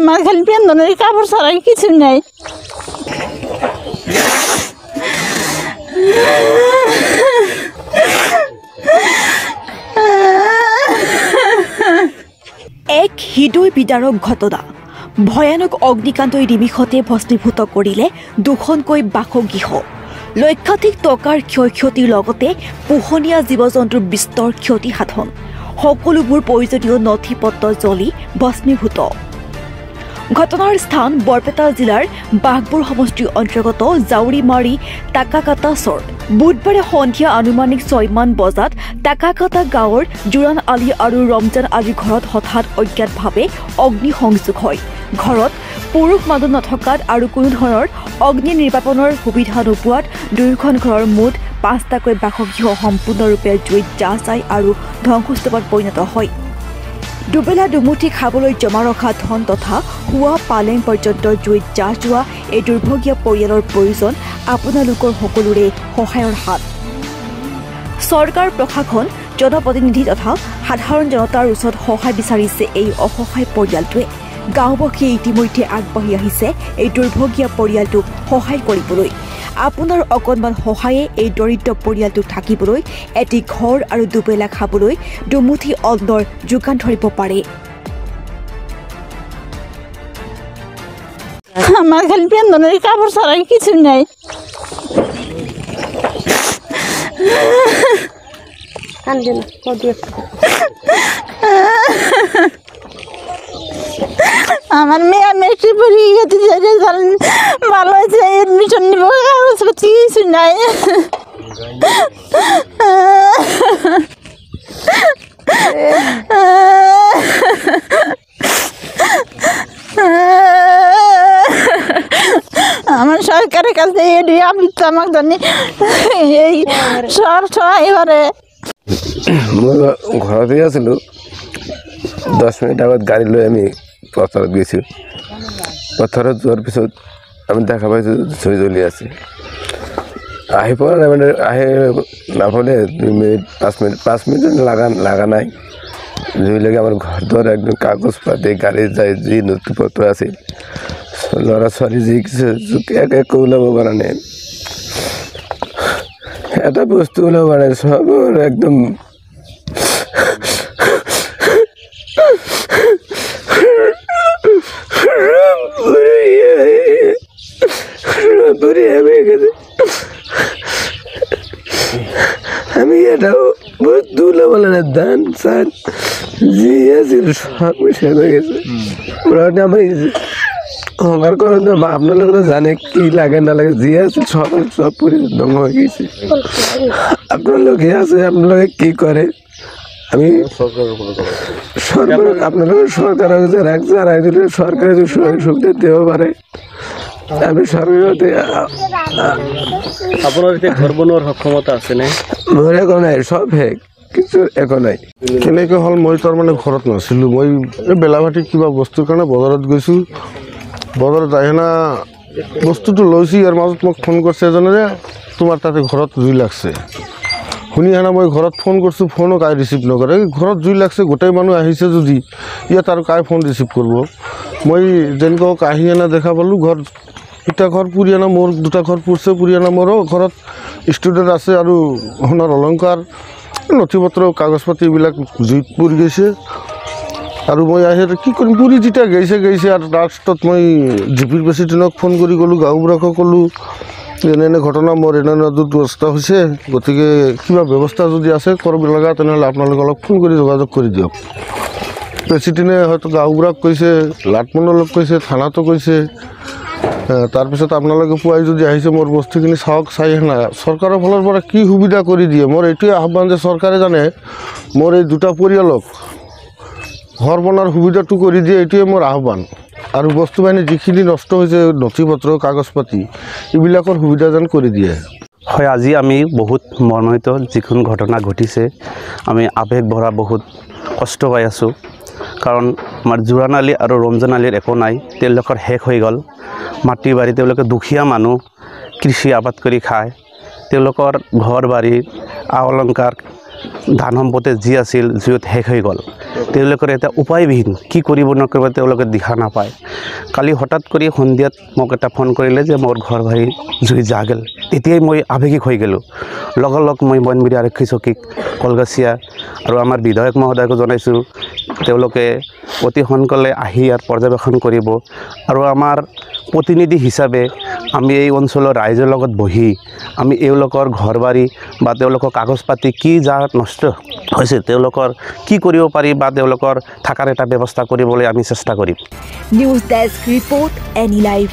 আমাৰ খালি পেন্দনেৰ কাপড় ছাড়াই কিছু নাই। এক হৃদয় বিদাৰক ঘটনা। ভয়ানক অগ্নিকাণ্ডই নিমিষতে ভস্মীভূত কৰিলে দুখনকৈ বাসগৃহ। লক্ষাধিক টকাৰ ক্ষয়ক্ষতিৰ লগতে পোহনীয়া জীৱ জন্তুৰ বিস্তৰ ক্ষতি সাধন। সকলোবোৰ প্ৰয়োজনীয় নথি পত্ৰ জ্বলি ভস্মীভূত। ঘটনাৰ স্থান বৰপেটা জিলাৰ বাঘবোৰ সমষ্টিৰ অন্তৰ্গত জাউৰিমাৰী টাকাকাটা চৰ। বুধবাৰে সন্ধিয়া আনুমানিক 6 মান বজাত টাকাকাটা গাঁৱৰ জোৰাণ আলী আৰু ৰমজান আলীৰ ঘৰত হঠাৎ অজ্ঞাতভাৱে অগ্নিসংযোগ হয়। ঘৰত পুৰুষ মানুহ নথকাত আৰু কোনো ধৰণৰ অগ্নি নিৰ্বাপনৰ সুবিধা নোপোৱাত দুয়োখন ঘৰৰ মুঠ 5টাকৈ বাসগৃহ সম্পূৰ্ণৰূপে জুইত জাহ যায় আৰু ধ্বংসস্তূপত পৰিণত হয়। দুবেলা দুমুঠি খাবলৈ জমা ৰখা ধন তথা শোৱা পালেং পৰ্যন্ত জুইত জাহ যোৱা এই দুৰ্ভগীয়া পৰিয়ালৰ প্ৰয়োজন আপোনালোকৰ সকলোৰে সহায়ৰ হাত। চৰকাৰ প্ৰশাসন জনপ্ৰতিনিধি তথা সাধাৰণ জনতাৰ ওচৰত সহায় বিচাৰিছে এই অসহায় পৰিয়ালটোৱে। গাঁওবাসীয়ে ইতিমধ্যে আগবাঢ়ি আহিছে এই দুৰ্ভগীয়া পৰিয়ালটোক সহায় কৰিবলৈ। আপোনাৰ অকণমান সহায়ে এই দৰিদ্ৰ পৰিয়ালটোক থাকিবলৈ এটি ঘৰ আৰু দুবেলা খাবলৈ দুমুঠি অন্নৰ যোগান ধৰিব পাৰে। আমার খালি পেন্দনের কাপড় ছাড়াই কিছু নাই। আমার মেয়ে মেট্রিক পরীক্ষা ভালো হয়েছে, এডমিশন নিব, কাগজপত্র কিছু নাই। আমার সরকারের কাছে এটি আমি তো আমাকে জানি এই সহায় করে। মই ঘৰতে আছিলোঁ। 10 মিনিট আগত গাড়ী লৈ আমি পথাৰত গৈছোঁ। পথাৰত যোৱাৰ পিছত আমি দেখা পাইছোঁ জুই জ্বলি আছে। আহি পৰা নাই, মানে আহি নাপালে 2 মিনিট 5 মিনিট লাগা নাই। জুই লাগি আমাৰ ঘৰ দুৱাৰ একদম কাগজ পাতি গাড়ী যায় যি নথি পত্ৰ আছিল, ল'ৰা ছোৱালী যি কিছু একো ওলাব পৰা নাই, এটা বস্তু ওলাব পৰা নাই, সব একদম আমি এটাও বস্তু ওলাব না, ধান চান যি আছিল সব শেষ হয়ে গেছে। মোটামুটি আমি অহংকার করেন তো, আপনারা জানে কি লাগে না লাগে, যি আছিল সব পুরি ধ্বংস হয়ে গেছে। আপনার লোকে আছে, আপনারা কি করে, আমি সরকার আপনারা সরকার যারা দিলে সরকারের সুবিধা দেওয়া পারে। আমি সরকার আপনার ঘর বনোয়ার সক্ষমতা আছে না? মোৰ একো নাই, সব শেষ, কিছু একো নাই। কেনেকৈ হ'ল, মই তাৰমানে ঘৰত নাছিলোঁ। মই এই বেলাভাটি কিবা বস্তুৰ কাৰণে বজাৰত গৈছোঁ। বজাৰত আহি না বস্তুটো লৈছোঁ, ইয়াৰ মাজত মোক ফোন কৰিছে এজনে যে তোমাৰ তাতে ঘৰত জুই লাগছে। শুনি আনা মই ঘৰত ফোন কৰিছোঁ, ফোনো কাই ৰিচিভ নকৰে। ঘৰত জুই লাগছে, গোটেই মানুহ আহিছে যদি ইয়াত আৰু কাই ফোন ৰিচিভ কৰিব। মই যেনেকৈ আহি আনা দেখা পালোঁ, ঘৰ এটা ঘৰ পুৰি আনা, মোৰ 2টা ঘৰ পুৰিছে, পুৰি আনা মোৰো ঘৰত ষ্টুডেণ্ট আছে আৰু সোণৰ অলংকাৰ নথি পত্ৰ কাগজ পাতি এইবিলাক জুইত পুৰি গৈছে। আৰু মই আহি কি কৰিম, পুৰি যেতিয়া গৈছে আৰু লাষ্টত মই জিপিৰ প্ৰেচিডেণ্টক ফোন কৰি ক'লোঁ, গাঁওবুঢ়াকো ক'লোঁ এনে ঘটনা মোৰ এনে দুৰ্দশা হৈছে, গতিকে কিবা ব্যৱস্থা যদি আছে কৰিব লগা তেনেহ'লে আপোনালোকে অলপ ফোন কৰি যোগাযোগ কৰি দিয়ক। প্ৰেচিডেণ্টে হয়তো গাঁওবুঢ়াক কৈছে, লাটমণ্ডলক কৈছে, থানাতো কৈছে। তাৰপিছত আপোনালোকে পুৱাই যদি আহিছে মোৰ বস্তুখিনি চাওক, চাই না চৰকাৰৰ ফালৰ পৰা কি সুবিধা কৰি দিয়ে। মোৰ এইটোৱে আহ্বান যে চৰকাৰে জানে মোৰ এই 2টা পৰিয়ালক ঘৰ বনোৱাৰ সুবিধাটো কৰি দিয়ে, এইটোৱে মোৰ আহ্বান। আৰু বস্তু বাহিনী যিখিনি নষ্ট হৈছে, নথি পত্ৰ কাগজ পাতি এইবিলাকৰ সুবিধা যেন কৰি দিয়ে। হয়, আজি আমি বহুত মৰ্মান্বিত, যিখন ঘটনা ঘটিছে আমি আৱেগ ভৰা বহুত কষ্ট পাই আছোঁ। কাৰণ আমাৰ জোৰাণ আলী আৰু ৰমজান আলীৰ একো নাই, তেওঁলোকৰ শেষ হৈ গ'ল। মাটি বাৰী, তেওঁলোকে দুখীয়া মানুহ, কৃষি আবাদ কৰি খায়। তেওঁলোকৰ ঘৰ বাৰী, আ অলংকাৰ ধান সম্পত্তি যি আছিল জুইত শেষ হৈ গ'ল তেওঁলোকৰ এটা উপায়বিহীন কি কৰিব নকৰিব তেওঁলোকে দিশা নাপায় কালি হঠাৎ কৰি সন্ধিয়াত মোক এটা ফোন কৰিলে যে মোৰ ঘৰ ভাই জুই জাগেল তেতিয়াই মই আৱেগিক হৈ গ'লোঁ লগ মই বনবিৰি আৰক্ষী চকীক কলগাছিয়া আৰু আমাৰ বিধায়ক মহোদয়কো জনাইছোঁ তেওঁলোকে অতি সোনকালে আহি ইয়াৰ পৰ্যবেক্ষণ কৰিব আৰু আমাৰ প্ৰতিনিধি হিচাপে আমি এই অঞ্চলৰ ৰাইজৰ লগত বহি আমি এওঁলোকৰ ঘৰ বাৰী বা তেওঁলোকৰ কাগজ পাতি কি যা নষ্ট হৈছে তেওঁলোকৰ কি কৰিব পাৰি বা তেওঁলোকৰ থকাৰ এটা ব্যৱস্থা কৰিবলৈ আমি চেষ্টা কৰিম news desk report any live